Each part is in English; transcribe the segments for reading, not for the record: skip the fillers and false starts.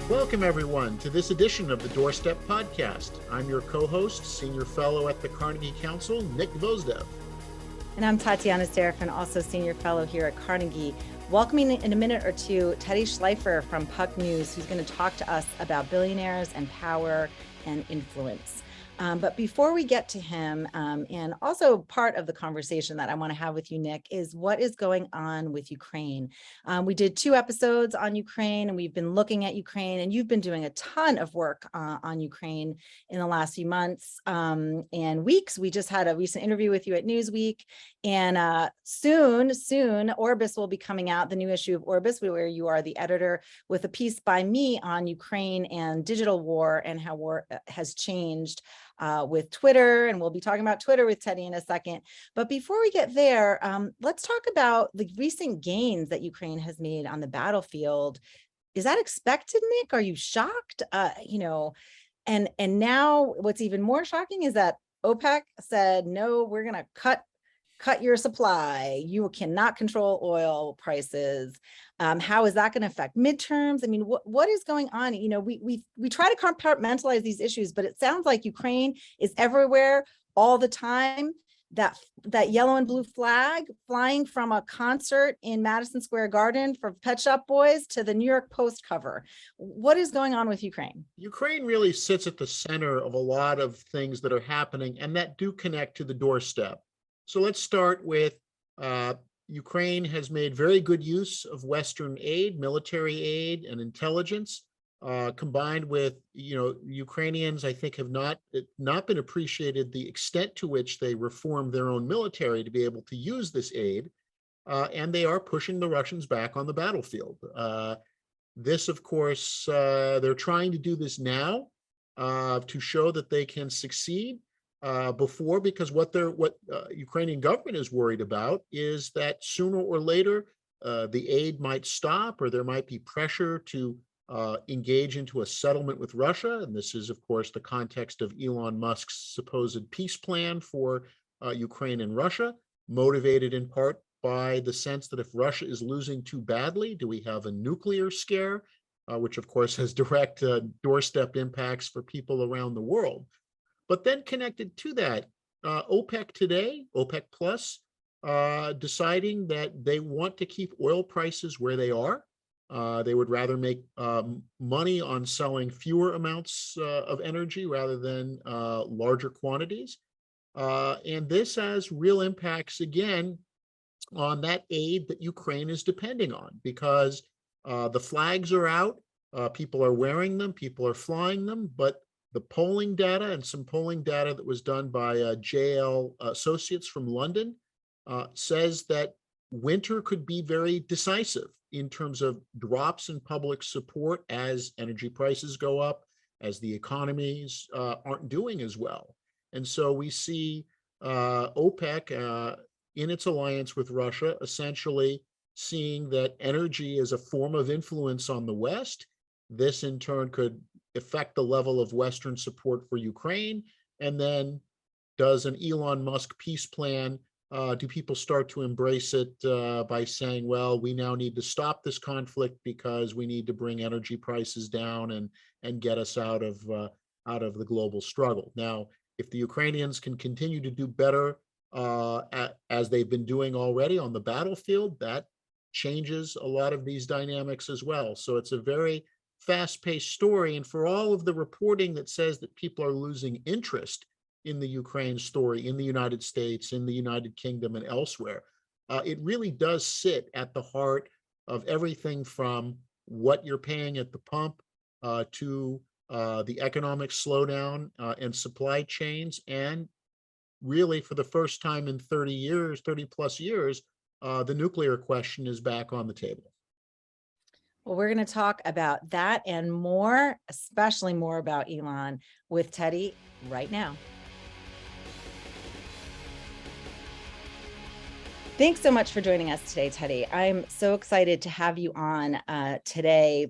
Welcome, everyone, to this edition of the Doorstep podcast. I'm your co-host, Senior Fellow at the Carnegie Council, Nick Gvosdev. And I'm Tatiana, Serafin, also Senior Fellow here at Carnegie. Welcoming in a minute or two, Teddy Schleifer from Puck News, who's going to talk to us about billionaires and power and influence. But before we get to him, and also part of the conversation that I want to have with you, Nick, is what is going on with Ukraine. We did 2 episodes on Ukraine, and we've been looking at Ukraine, and you've been doing a ton of work on Ukraine in the last few months and weeks. We just had a recent interview with you at Newsweek, and soon, Orbis will be coming out, the new issue of Orbis, where you are the editor, with a piece by me on Ukraine and digital war and how war has changed with Twitter, and we'll be talking about Twitter with Teddy in a second. But before we get there, let's talk about the recent gains that Ukraine has made on the battlefield. Is that expected, Nick? Are you shocked? And now what's even more shocking is that OPEC said, no, we're going to cut your supply. You cannot control oil prices. How is that going to affect midterms? I mean, what is going on? You know, we try to compartmentalize these issues, but it sounds like Ukraine is everywhere all the time. That yellow and blue flag flying from a concert in Madison Square Garden for Pet Shop Boys to the New York Post cover. What is going on with Ukraine? Ukraine really sits at the center of a lot of things that are happening and that do connect to the doorstep. So let's start with Ukraine has made very good use of Western aid, military aid, and intelligence, combined with, Ukrainians, I think, have not been appreciated the extent to which they reformed their own military to be able to use this aid, and they are pushing the Russians back on the battlefield. This, of course, they're trying to do this now to show that they can succeed. Because what Ukrainian government is worried about is that sooner or later the aid might stop, or there might be pressure to engage into a settlement with Russia. And this is, of course, the context of Elon Musk's supposed peace plan for Ukraine and Russia, motivated in part by the sense that if Russia is losing too badly, do we have a nuclear scare, which, of course, has direct doorstep impacts for people around the world. But then connected to that, OPEC today, OPEC Plus, deciding that they want to keep oil prices where they are. They would rather make money on selling fewer amounts of energy rather than larger quantities. And this has real impacts, again, on that aid that Ukraine is depending on, because the flags are out, people are wearing them, people are flying them, but the polling data, and some polling data that was done by JL Associates from London, says that winter could be very decisive in terms of drops in public support as energy prices go up, as the economies aren't doing as well. And so we see OPEC in its alliance with Russia essentially seeing that energy is a form of influence on the West. This in turn could affect the level of Western support for Ukraine. And then does an Elon Musk peace plan, do people start to embrace it by saying, well, we now need to stop this conflict because we need to bring energy prices down and get us out of the global struggle. Now, if the Ukrainians can continue to do better as they've been doing already on the battlefield, that changes a lot of these dynamics as well. So it's a very fast-paced story, and for all of the reporting that says that people are losing interest in the Ukraine story in the United States, in the United Kingdom, and elsewhere, it really does sit at the heart of everything from what you're paying at the pump to the economic slowdown and supply chains, and really for the first time in 30 plus years, the nuclear question is back on the table. Well, we're going to talk about that and more, especially more about Elon, with Teddy right now. Thanks so much for joining us today, Teddy. I'm so excited to have you on today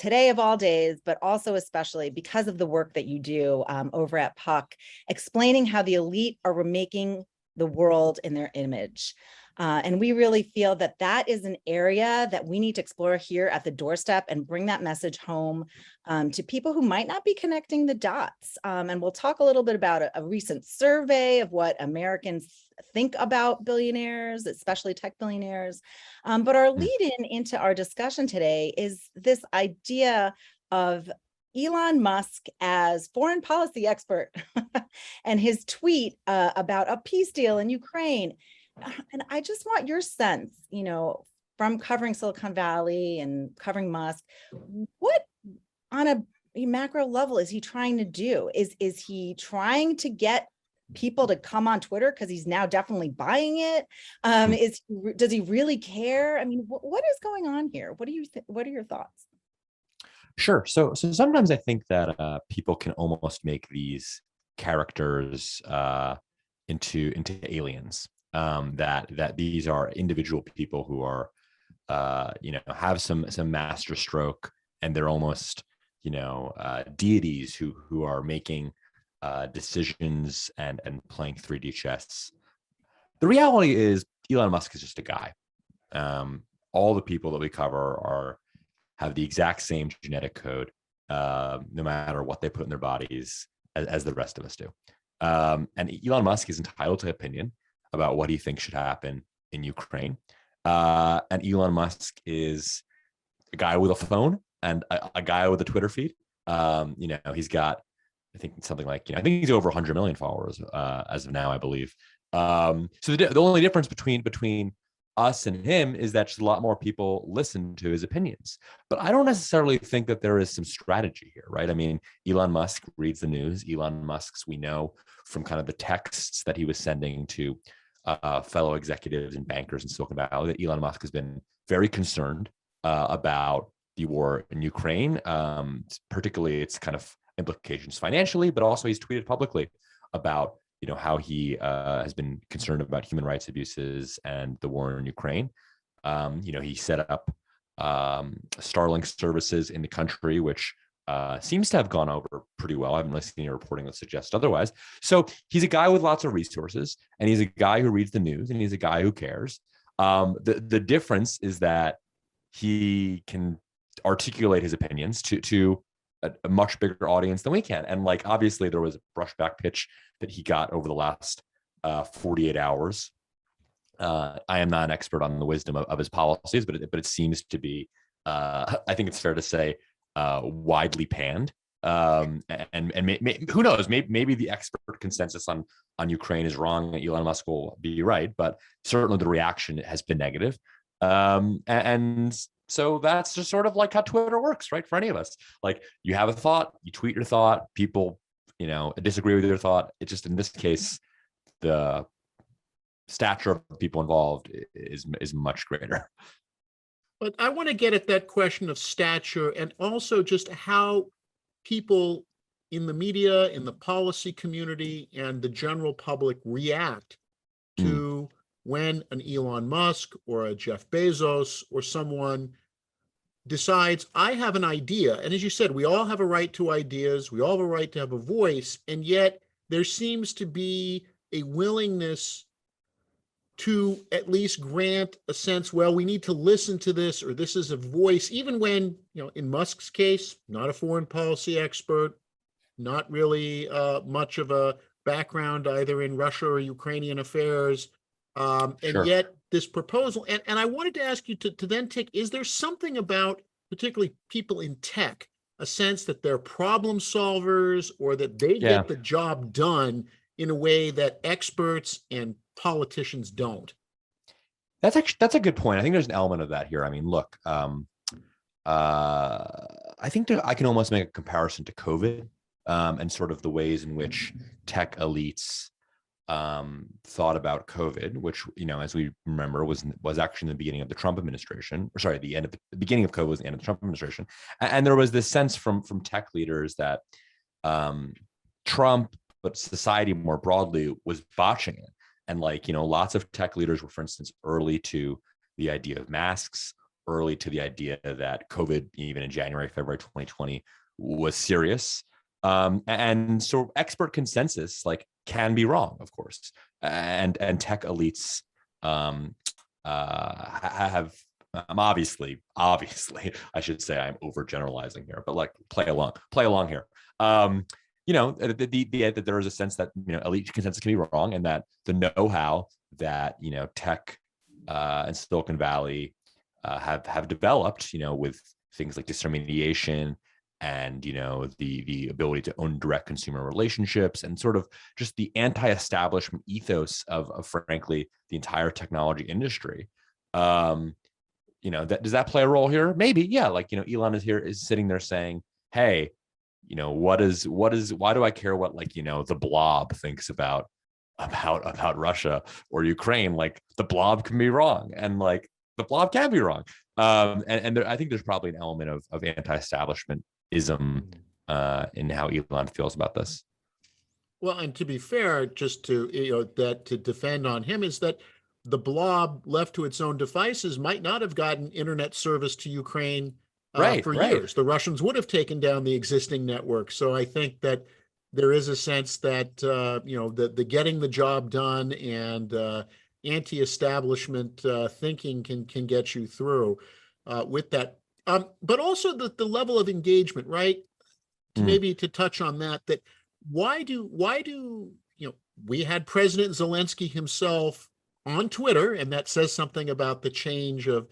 of all days, but also especially because of the work that you do over at Puck, explaining how the elite are remaking the world in their image. And we really feel that that is an area that we need to explore here at the Doorstep and bring that message home to people who might not be connecting the dots. And we'll talk a little bit about a recent survey of what Americans think about billionaires, especially tech billionaires. But our lead in into our discussion today is this idea of Elon Musk as foreign policy expert and his tweet about a peace deal in Ukraine. And I just want your sense, from covering Silicon Valley and covering Musk, what on a macro level is he trying to do? Is he trying to get people to come on Twitter because he's now definitely buying it? Does he really care? I mean, what is going on here? What are your thoughts? Sure. So sometimes I think that people can almost make these characters into aliens. That these are individual people who are, have some master stroke, and they're almost, deities who are making decisions and playing 3D chess. The reality is Elon Musk is just a guy. All the people that we cover have the exact same genetic code, no matter what they put in their bodies, as the rest of us do. And Elon Musk is entitled to opinion about what he thinks should happen in Ukraine. And Elon Musk is a guy with a phone and a guy with a Twitter feed. He's got, I think something like, I think he's over 100 million followers as of now, I believe. So the only difference between us and him is that just a lot more people listen to his opinions. But I don't necessarily think that there is some strategy here, right? I mean, Elon Musk reads the news. Elon Musk's, we know from kind of the texts that he was sending to fellow executives and bankers in Silicon Valley, that Elon Musk has been very concerned about the war in Ukraine, particularly its kind of implications financially, but also he's tweeted publicly about how he has been concerned about human rights abuses and the war in Ukraine. He set up Starlink services in the country, which seems to have gone over pretty well. I haven't listened to any reporting that suggests otherwise. So he's a guy with lots of resources, and he's a guy who reads the news, and he's a guy who cares. The difference is that he can articulate his opinions to a much bigger audience than we can. And obviously there was a brushback pitch that he got over the last 48 hours. I am not an expert on the wisdom of his policies, but it seems to be, I think it's fair to say, widely panned. And who knows, maybe the expert consensus on Ukraine is wrong, and Elon Musk will be right, but certainly the reaction has been negative. And so that's just sort of like how Twitter works, right? For any of us, you have a thought, you tweet your thought, people, disagree with your thought. It's just, in this case, the stature of the people involved is much greater. But I want to get at that question of stature, and also just how people in the media, in the policy community, and the general public react to when an Elon Musk or a Jeff Bezos or someone decides, I have an idea. And as you said, we all have a right to ideas. We all have a right to have a voice. And yet there seems to be a willingness to at least grant a sense, well, we need to listen to this, or this is a voice, even when, in Musk's case, not a foreign policy expert, not really much of a background either in Russia or Ukrainian affairs. And Sure. Yet this proposal, and I wanted to ask you to then take, is there something about particularly people in tech, a sense that they're problem solvers, or that they get the job done in a way that experts and politicians don't? That's a good point. I think there's an element of that here. I mean, look, I think I can almost make a comparison to COVID, and sort of the ways in which tech elites thought about COVID, which, as we remember, was actually in the beginning of the Trump administration, or sorry, the beginning of COVID was the end of the Trump administration. And there was this sense from tech leaders that Trump, but society more broadly, was botching it. And lots of tech leaders were, for instance, early to the idea of masks, early to the idea that COVID, even in January, February 2020, was serious. And so expert consensus can be wrong, of course, and tech elites have I'm obviously I should say I'm overgeneralizing here, but like play along here. That there is a sense that elite consensus can be wrong, and that the know-how that tech and Silicon Valley have developed, with things like disintermediation and the ability to own direct consumer relationships, and sort of just the anti-establishment ethos of frankly the entire technology industry. Does that play a role here? Maybe, yeah. Like Elon is sitting there saying, hey, why do I care what the blob thinks about Russia or Ukraine? Like the blob can be wrong, and like the blob can be wrong. I think there's probably an element of anti-establishmentism in how Elon feels about this. Well, and to be fair, just to to defend on him, is that the blob left to its own devices might not have gotten internet service to Ukraine for years. The Russians would have taken down the existing network. So I think that there is a sense that the getting the job done and anti-establishment thinking can get you through with that. But also the level of engagement, right? Maybe to touch on that why do we had President Zelenskyy himself on Twitter, and that says something about the change of,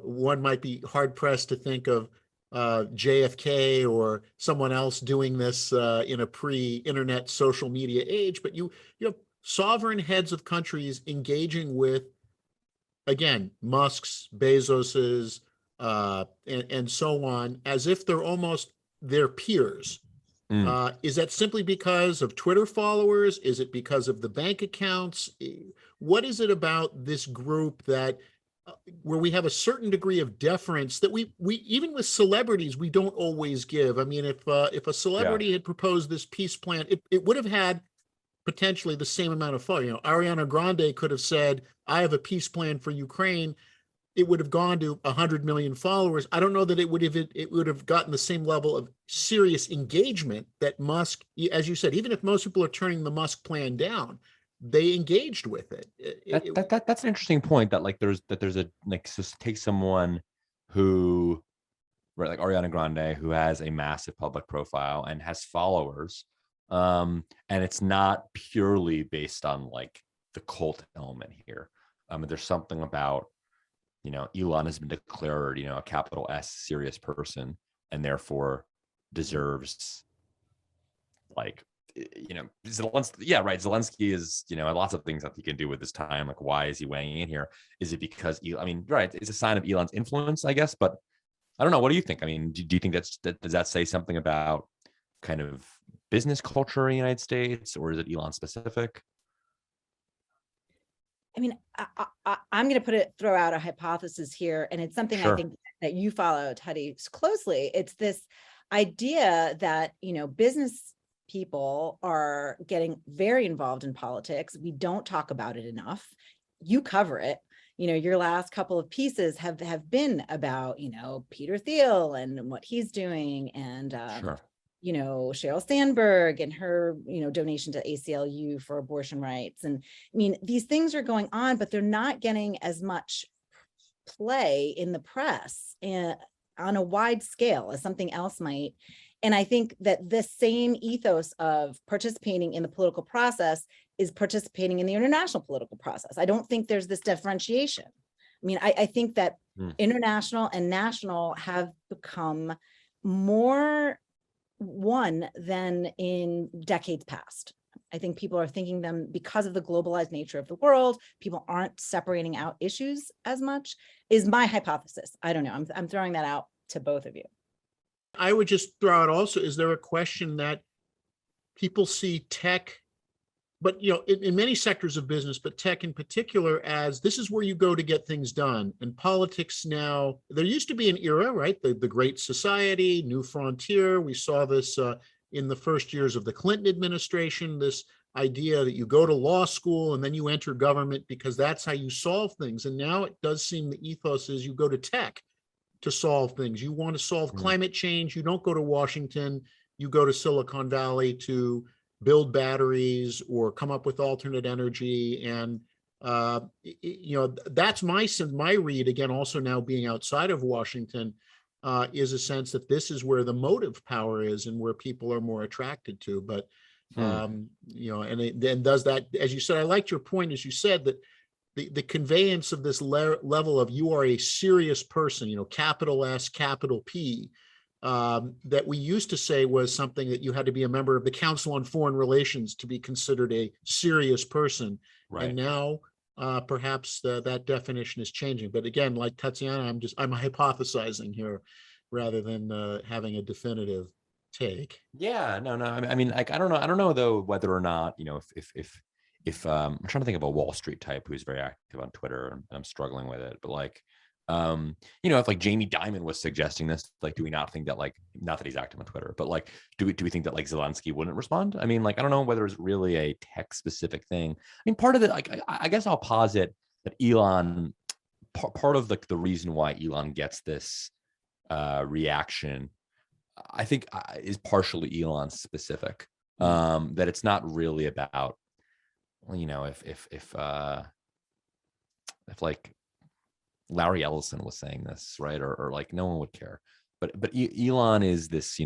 one might be hard pressed to think of JFK or someone else doing this in a pre-internet social media age, but you have sovereign heads of countries engaging with, again, Musk's, Bezos's, and so on, as if they're almost their peers. Is that simply because of Twitter followers? Is it because of the bank accounts? What is it about this group that where we have a certain degree of deference that we even with celebrities we don't always give? I mean, if a celebrity had proposed this peace plan, it would have had potentially the same amount of fun. Ariana Grande could have said, "I have a peace plan for Ukraine." It would have gone to 100 million followers. I don't know that it would have gotten the same level of serious engagement that Musk, as you said, even if most people are turning the Musk plan down, they engaged with it. That's an interesting point. That there's a just take someone who, right, like Ariana Grande, who has a massive public profile and has followers, and it's not purely based on like the cult element here. There's something about Elon has been declared, a capital S serious person, and therefore deserves Zelenskyy. Yeah, right. Zelenskyy is, lots of things that he can do with his time. Like, why is he weighing in here? Is it because, right, it's a sign of Elon's influence, I guess. But I don't know. What do you think? I mean, do you think does that say something about kind of business culture in the United States, or is it Elon specific? I mean, I'm going to throw out a hypothesis here, and it's something I think that you follow, Teddy, closely. It's this idea that, business people are getting very involved in politics. We don't talk about it enough. You cover it. Your last couple of pieces have been about, Peter Thiel and what he's doing, and Sheryl Sandberg and her, donation to ACLU for abortion rights. And I mean, these things are going on, but they're not getting as much play in the press and on a wide scale as something else might. And I think that this same ethos of participating in the political process is participating in the international political process. I don't think there's this differentiation. I mean, I think that international and national have become more one than in decades past. I think people are thinking them because of the globalized nature of the world. People aren't separating out issues as much, is my hypothesis. I don't know. I'm throwing that out to both of you. I would just throw out also, is there a question that people see tech, but in many sectors of business, but tech in particular, as this is where you go to get things done? And politics now, there used to be an era, right? The Great Society, New Frontier. We saw this in the first years of the Clinton administration, this idea that you go to law school and then you enter government because that's how you solve things. And now it does seem the ethos is you go to tech to solve things. You want to solve climate change, you don't go to Washington, you go to Silicon Valley to build batteries or come up with alternate energy. And That's my read, again, also now being outside of Washington, is a sense that this is where the motive power is and where people are more attracted to. But, then does that, as you said, I liked your point, as you said, that the conveyance of this level of you are a serious person, capital S, capital P, that we used to say was something that you had to be a member of the Council on Foreign Relations to be considered a serious person. Right. And now perhaps that definition is changing. But again, like Tatiana, I'm hypothesizing here rather than having a definitive take. Yeah, no. I mean, like, I don't know though, whether or not, if I'm trying to think of a Wall Street type who's very active on Twitter, and I'm struggling with it, but like, if like Jamie Dimon was suggesting this, like, do we not think that, like, not that he's active on Twitter, but like, do we think that like Zelenskyy wouldn't respond? I mean, like, I don't know whether it's really a tech specific thing. I mean, part of it, like, I guess I'll posit that Elon, part of the reason why Elon gets this reaction, I think, is partially Elon specific. That it's not really about, if like Larry Ellison was saying this, right, or like no one would care, but Elon is this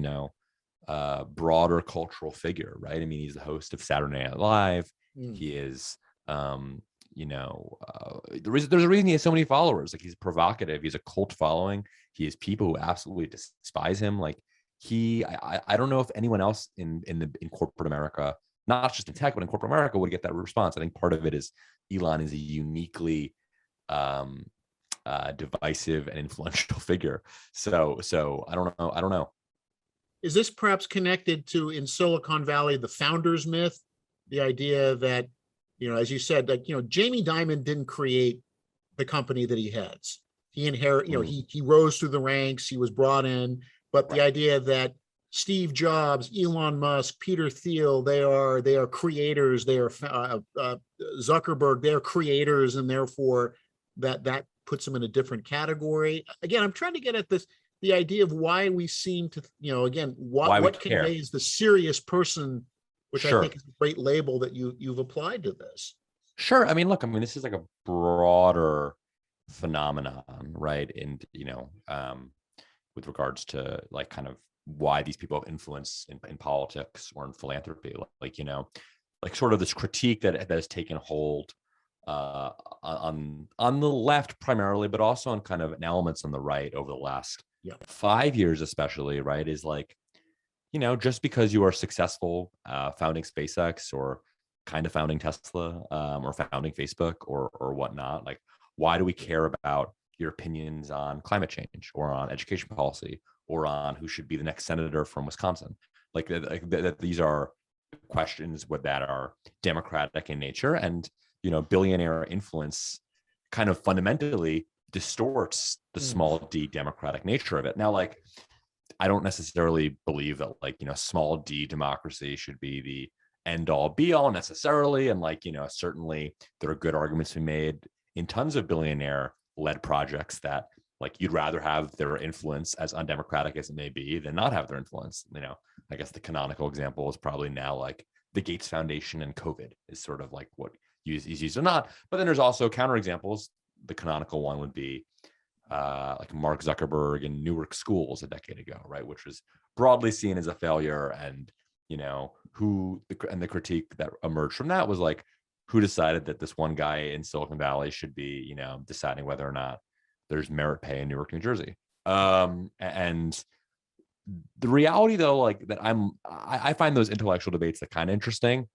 broader cultural figure, right? I mean, he's the host of Saturday Night Live. He is there's a reason he has so many followers. Like, he's provocative, he's a cult following, he has people who absolutely despise him. Like, I don't know if anyone else in corporate America, not just in tech, but in corporate America, would get that response. I think part of it is Elon is a uniquely divisive and influential figure. So I don't know. Is this perhaps connected to, in Silicon Valley, the founders myth? The idea that, as you said, that, Jamie Dimon didn't create the company that he heads. He he rose through the ranks, he was brought in, but the idea that Steve Jobs, Elon Musk, Peter Thiel, they are creators, they are Zuckerberg, they're creators, and therefore that puts them in a different category. Again, I'm trying to get at the idea of why we seem to, what conveys the serious person, which I think is a great label that you've applied to this. Sure. I mean, look, this is like a broader phenomenon, right? And, with regards to like kind of why these people have influence in politics or in philanthropy, like sort of this critique that has taken hold on the left primarily, but also on kind of elements on the right over the last 5 years, especially, right? Is like, just because you are successful founding SpaceX or kind of founding Tesla or founding Facebook or whatnot, like, why do we care about your opinions on climate change or on education policy or on who should be the next senator from Wisconsin? Like that these are questions that are democratic in nature, and billionaire influence kind of fundamentally distorts the small d democratic nature of it. Now, like, I don't necessarily believe that, like, small d democracy should be the end all be all necessarily, and like, certainly there are good arguments to be made in tons of billionaire led projects that, like, you'd rather have their influence, as undemocratic as it may be, than not have their influence. I guess the canonical example is probably now like the Gates Foundation and COVID is sort of like what is used or not. But then there's also counterexamples. The canonical one would be like Mark Zuckerberg and Newark Schools a decade ago, right? Which was broadly seen as a failure. And, the critique that emerged from that was like, who decided that this one guy in Silicon Valley should be, deciding whether or not there's merit pay in Newark, New Jersey? And the reality, though, like, that I find those intellectual debates that kind of interesting.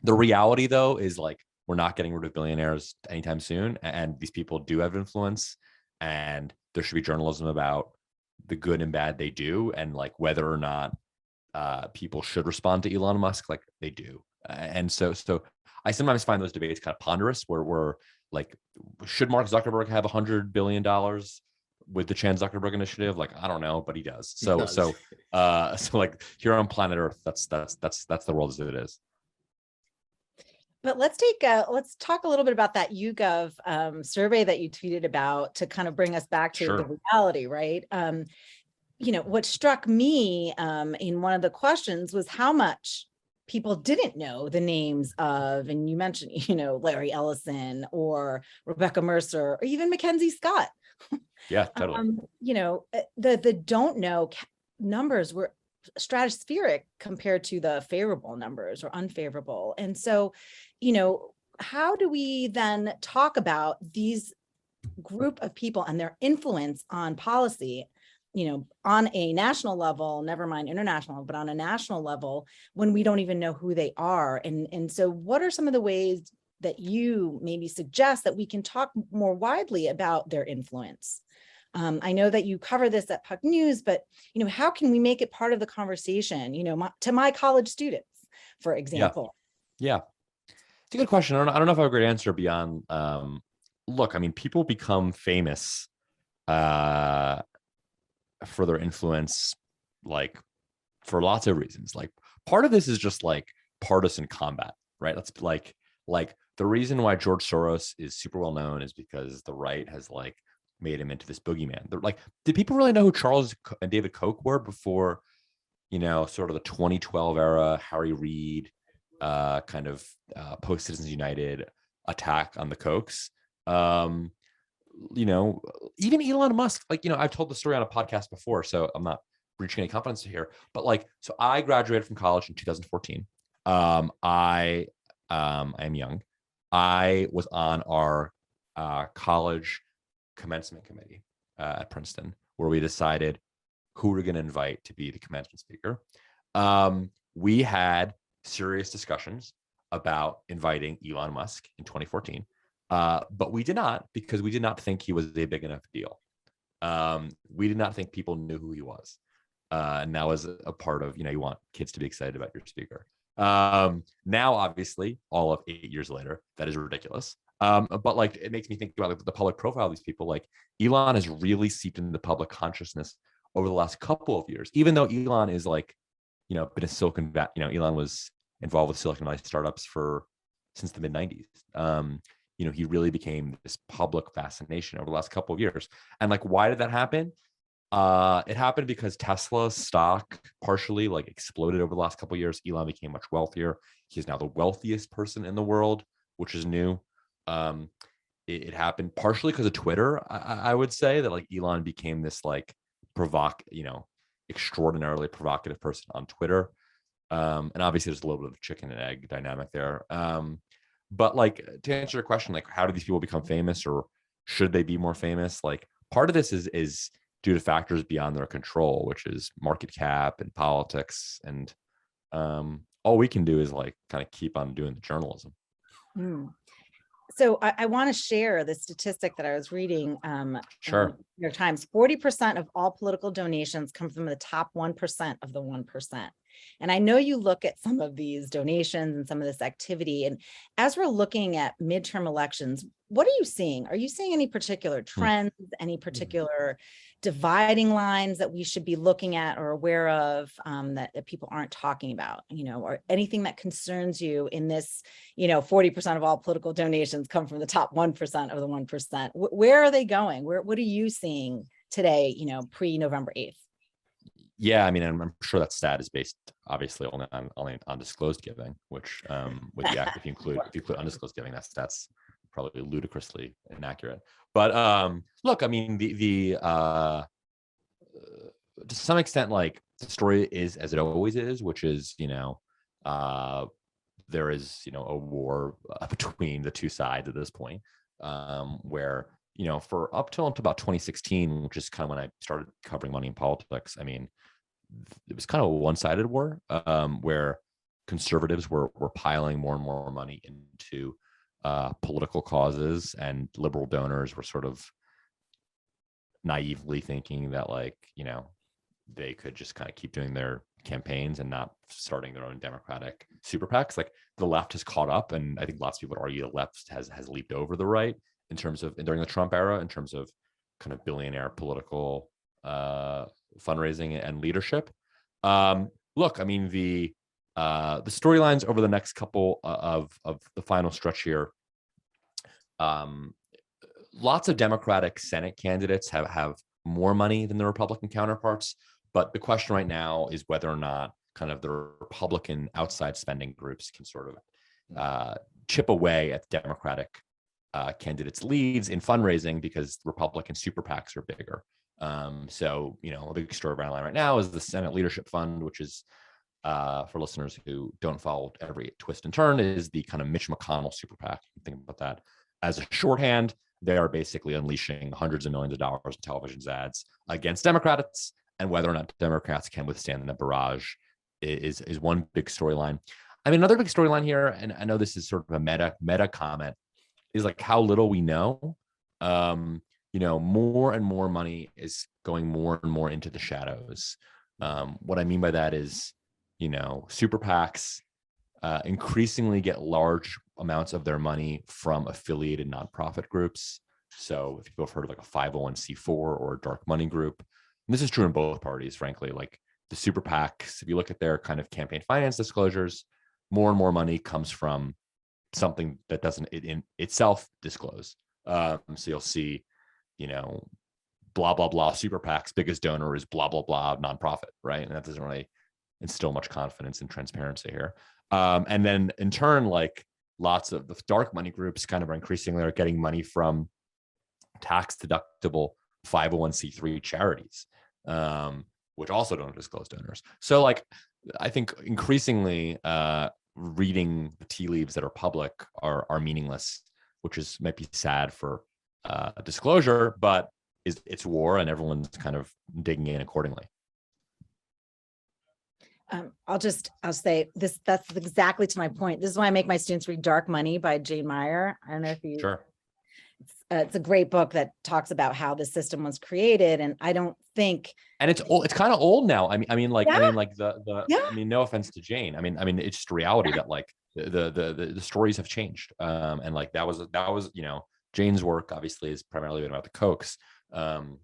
The reality, though, is like, we're not getting rid of billionaires anytime soon, and these people do have influence, and there should be journalism about the good and bad they do, and like whether or not people should respond to Elon Musk like they do. And so I sometimes find those debates kind of ponderous, where we're like, should Mark Zuckerberg have $100 billion with the Chan Zuckerberg Initiative? Like, I don't know, but he does. So like, here on planet Earth, that's the world as it is. But let's talk a little bit about that YouGov survey that you tweeted about, to kind of bring us back to the reality, right? What struck me in one of the questions was how much people didn't know the names of, and you mentioned, Larry Ellison or Rebecca Mercer or even Mackenzie Scott. Yeah, totally. The don't know numbers were stratospheric compared to the favorable numbers or unfavorable. And so, how do we then talk about these group of people and their influence on policy, on a national level, never mind international, but on a national level, when we don't even know who they are? And so what are some of the ways that you maybe suggest that we can talk more widely about their influence? I know that you cover this at Puck News, but, how can we make it part of the conversation, to my college students, for example? Yeah. It's a good question. I don't know if I have a great answer beyond, look, I mean, people become famous for their influence, like for lots of reasons. Like part of this is just like partisan combat, right? That's like the reason why George Soros is super well known is because the right has like made him into this boogeyman. They're like, did people really know who Charles and David Koch were before, sort of the 2012 era, Harry Reid, kind of post Citizens United attack on the Kochs? Even Elon Musk, I've told the story on a podcast before, so I'm not breaching any confidence here, but so I graduated from college in 2014. I am young. I was on our college commencement committee at Princeton, where we decided who we're going to invite to be the commencement speaker. We had serious discussions about inviting Elon Musk in 2014, but we did not, because we did not think he was a big enough deal. We did not think people knew who he was. And that was a part of, you want kids to be excited about your speaker. Now, obviously, all of 8 years later, that is ridiculous. But it makes me think about the public profile of these people. Like Elon has really seeped into the public consciousness over the last couple of years, even though Elon is been a Silicon Valley, Elon was involved with Silicon Valley startups since the mid 90s. He really became this public fascination over the last couple of years. And why did that happen? It happened because Tesla's stock partially exploded over the last couple of years. Elon became much wealthier. He's now the wealthiest person in the world, which is new. It happened partially because of Twitter. I would say that Elon became this extraordinarily provocative person on Twitter. And obviously there's a little bit of a chicken and egg dynamic there. But to answer your question, how do these people become famous, or should they be more famous? Part of this is due to factors beyond their control, which is market cap and politics. And all we can do is kind of keep on doing the journalism. So I want to share the statistic that I was reading. Sure. New York Times, 40% of all political donations come from the top 1% of the 1%. And I know you look at some of these donations and some of this activity. And as we're looking at midterm elections, what are you seeing? Are you seeing any particular trends, any particular dividing lines that we should be looking at or aware of, that people aren't talking about, or anything that concerns you in this, 40% of all political donations come from the top 1% of the 1%. Where are they going? What are you seeing today, pre-November 8th? Yeah, I mean, I'm sure that stat is based obviously only on undisclosed giving, which with the act, if you include undisclosed giving, that's probably ludicrously inaccurate. But look, I mean, the to some extent, the story is as it always is, which is there is a war between the two sides at this point, where for up till about 2016, which is kind of when I started covering money and politics. I mean, it was kind of a one-sided war, where conservatives were piling more and more money into political causes, and liberal donors were sort of naively thinking that they could just kind of keep doing their campaigns and not starting their own Democratic super PACs. The left has caught up, and I think lots of people would argue the left has leaped over the right in terms of during the Trump era, in terms of kind of billionaire political fundraising and leadership. Look, I mean, the storylines over the next couple of the final stretch here. Lots of Democratic Senate candidates have more money than the Republican counterparts, but the question right now is whether or not kind of the Republican outside spending groups can sort of chip away at Democratic candidates' leads in fundraising because Republican super PACs are bigger. So, a big story around right now is the Senate Leadership Fund, which is, for listeners who don't follow every twist and turn, is the kind of Mitch McConnell super PAC. Think about that as a shorthand. They are basically unleashing hundreds of millions of dollars in television ads against Democrats, and whether or not Democrats can withstand the barrage is one big storyline. I mean, another big storyline here, and I know this is sort of a meta comment, is like how little we know. More and more money is going more and more into the shadows. What I mean by that is, super PACs increasingly get large amounts of their money from affiliated nonprofit groups. So if people have heard of like a 501c4 or a dark money group, and this is true in both parties, frankly, like the super PACs, if you look at their kind of campaign finance disclosures, more and more money comes from something that doesn't in itself disclose. So you'll see, blah, blah, blah, super PAC's biggest donor is blah, blah, blah, nonprofit, right? And that doesn't really instill much confidence and transparency here. And then in turn, like lots of the dark money groups kind of are increasingly are getting money from tax deductible 501c3 charities, which also don't disclose donors. So like, I think increasingly reading the tea leaves that are public are meaningless, which might be sad for disclosure, but it's war and everyone's kind of digging in accordingly. I'll say this, that's exactly to my point. This is why I make my students read Dark Money by Jane Meyer. I don't know if you, Sure. It's a great book that talks about how the system was created. And I don't think, and it's old, it's kind of old now. I mean, Yeah. no offense to Jane. I mean, it's just reality that like the stories have changed. And like that was, Jane's work obviously is primarily been about the Kochs. And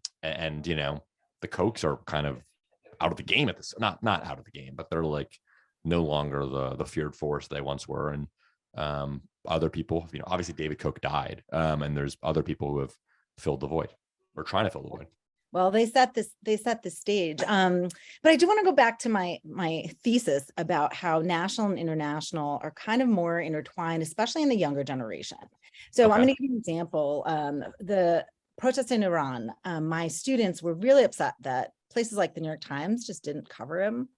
the Kochs are kind of out of the game at this, not out of the game, but they're like no longer the feared force they once were. And other people, obviously David Koch died, and there's other people who have filled the void or trying to fill the void. well, they set the stage. But I do want to go back to my thesis about how national and international are kind of more intertwined, especially in the younger generation. So Okay. I'm going to give you an example. The protests in Iran, my students were really upset that places like the New York Times just didn't cover him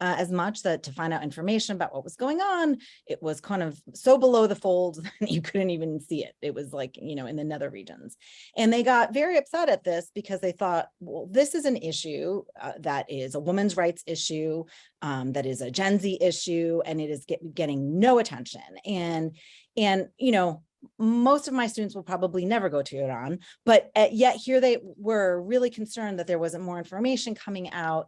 as much, that to find out information about what was going on, it was kind of so below the fold that you couldn't even see it. It was like, in the nether regions. And they got very upset at this because they thought, well, this is an issue that is a women's rights issue, that is a Gen Z issue, and it is getting no attention. And most of my students will probably never go to Iran, but yet here they were really concerned that there wasn't more information coming out.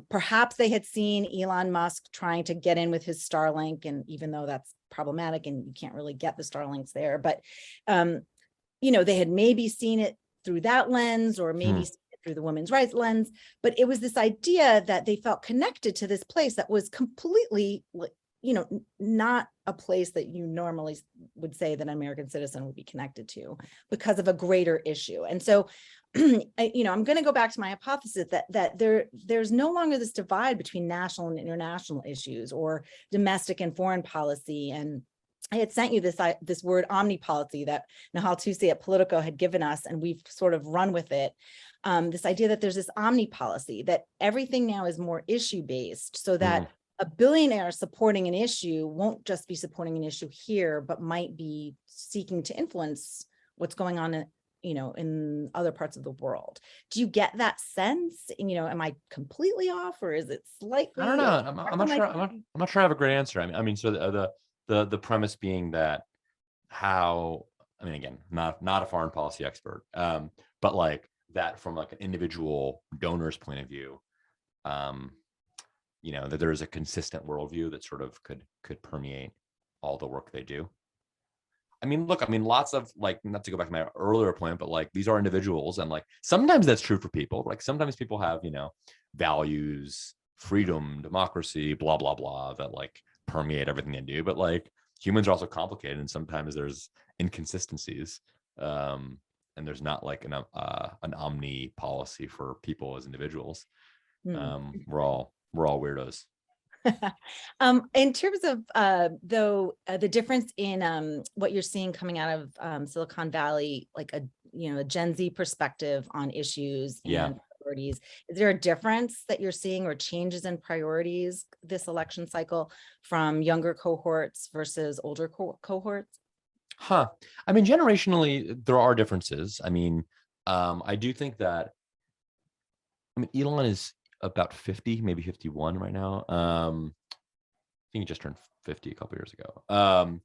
Perhaps they had seen Elon Musk trying to get in with his Starlink, and even though that's problematic and you can't really get the Starlinks there, but they had maybe seen it through that lens, or maybe seen it through the women's rights lens. But it was this idea that they felt connected to this place that was completely, not a place that you normally would say that an American citizen would be connected to because of a greater issue. And so, I'm going to go back to my hypothesis that there's no longer this divide between national and international issues or domestic and foreign policy. And I had sent you this word omnipolicy that Nahal Tusi at Politico had given us, and we've sort of run with it. This idea that there's this omnipolicy, that everything now is more issue-based, so that a billionaire supporting an issue won't just be supporting an issue here, but might be seeking to influence what's going on in other parts of the world. Do you get that sense? Am I completely off, or is it slightly? I don't know. I'm not sure. I'm not sure I have a great answer. I mean, so the premise being that again, not a foreign policy expert, but like that from like an individual donor's point of view, that there is a consistent worldview that sort of could permeate all the work they do. Lots of, like, not to go back to my earlier point, but like these are individuals, and like sometimes that's true for people. Like sometimes people have, values, freedom, democracy, blah, blah, blah, that like permeate everything they do. But like humans are also complicated, and sometimes there's inconsistencies. And there's not like an omni policy for people as individuals. We're all weirdos. In terms of the difference in what you're seeing coming out of Silicon Valley, like a Gen Z perspective on issues Yeah. and priorities, is there a difference that you're seeing or changes in priorities this election cycle from younger cohorts versus older cohorts? Huh. I mean, generationally, there are differences. I mean, I do think that, I mean, Elon is about 50, maybe 51 right now. I think he just turned 50 a couple years ago.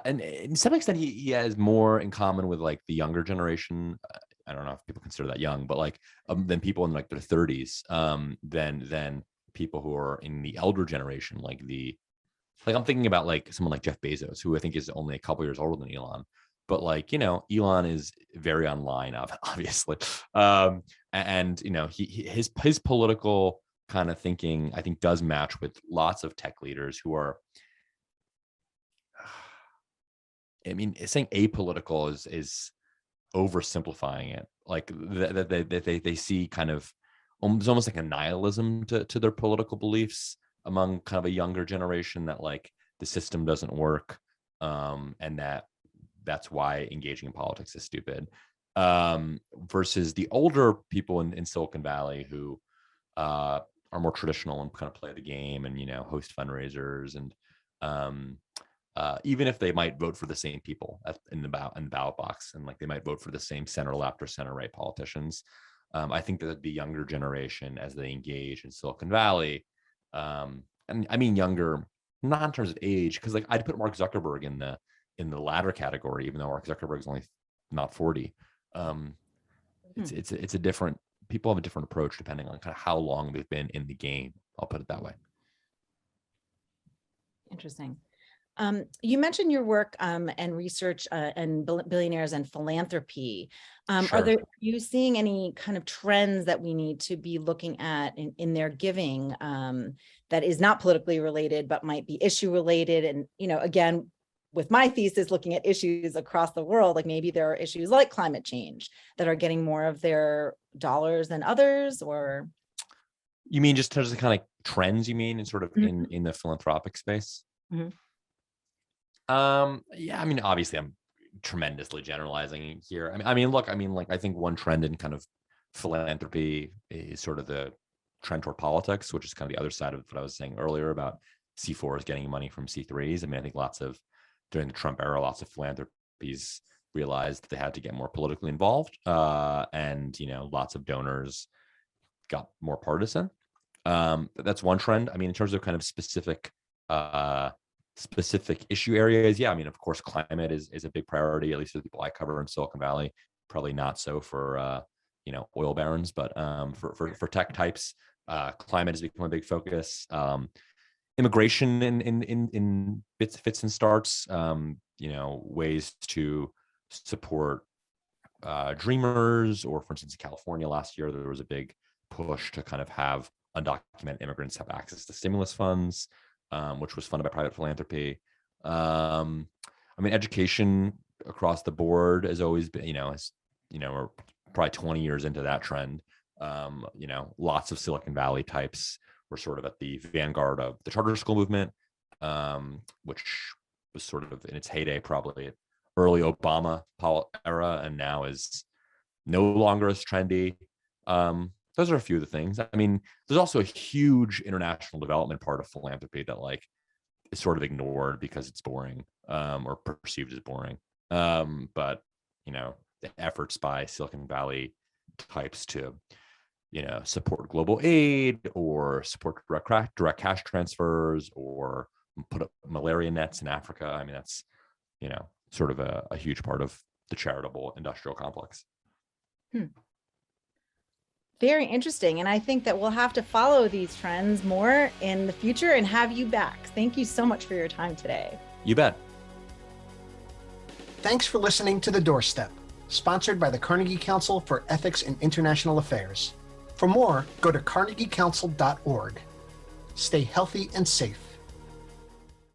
And in some extent, he has more in common with like the younger generation. I don't know if people consider that young, but like than people in like their 30s, than people who are in the elder generation, like I'm thinking about like someone like Jeff Bezos, who I think is only a couple years older than Elon. But like, Elon is very online, obviously. And his political kind of thinking, I think, does match with lots of tech leaders who are, I mean, saying apolitical is oversimplifying it. Like they see kind of almost like a nihilism to their political beliefs among kind of a younger generation, that like the system doesn't work, and that's why engaging in politics is stupid, versus the older people in Silicon Valley who are more traditional and kind of play the game and host fundraisers, and even if they might vote for the same people in the ballot box, and like they might vote for the same center left or center right politicians, I think that the younger generation, as they engage in Silicon Valley, and I mean younger, not in terms of age, because like I'd put Mark Zuckerberg in the latter category, even though Mark Zuckerberg's only not 40. It's a different, people have a different approach depending on kind of how long they've been in the game. I'll put it that way. Interesting. You mentioned your work and research and billionaires and philanthropy. Sure. Are you seeing any kind of trends that we need to be looking at in their giving that is not politically related, but might be issue related? And, again, with my thesis, looking at issues across the world, like maybe there are issues like climate change that are getting more of their dollars than others, or? You mean just in terms of kind of trends, you mean, in sort of in the philanthropic space? Mm-hmm. Yeah, I mean, obviously I'm tremendously generalizing here. Look, I think one trend in kind of philanthropy is sort of the trend toward politics, which is kind of the other side of what I was saying earlier about C4s getting money from C3s. I mean, I think during the Trump era, lots of philanthropies realized they had to get more politically involved. And, lots of donors got more partisan. That's one trend. I mean, in terms of kind of specific issue areas, yeah, I mean, of course, climate is a big priority, at least for the people I cover in Silicon Valley. Probably not so for oil barons, but for tech types, climate has become a big focus. Immigration in fits and starts, ways to support dreamers, or for instance, in California last year, there was a big push to kind of have undocumented immigrants have access to stimulus funds, which was funded by private philanthropy. Education across the board has always been, we're probably 20 years into that trend. Lots of Silicon Valley types were sort of at the vanguard of the charter school movement, which was sort of in its heyday, probably early Obama era, and now is no longer as trendy. Those are a few of the things. I mean, there's also a huge international development part of philanthropy that like is sort of ignored because it's boring, or perceived as boring. But the efforts by Silicon Valley types to support global aid, or support direct cash transfers, or put up malaria nets in Africa. I mean, that's sort of a huge part of the charitable industrial complex. Very interesting. And I think that we'll have to follow these trends more in the future and have you back. Thank you so much for your time today. You bet. Thanks for listening to The Doorstep, sponsored by the Carnegie Council for Ethics in International Affairs. For more, go to carnegiecouncil.org. Stay healthy and safe.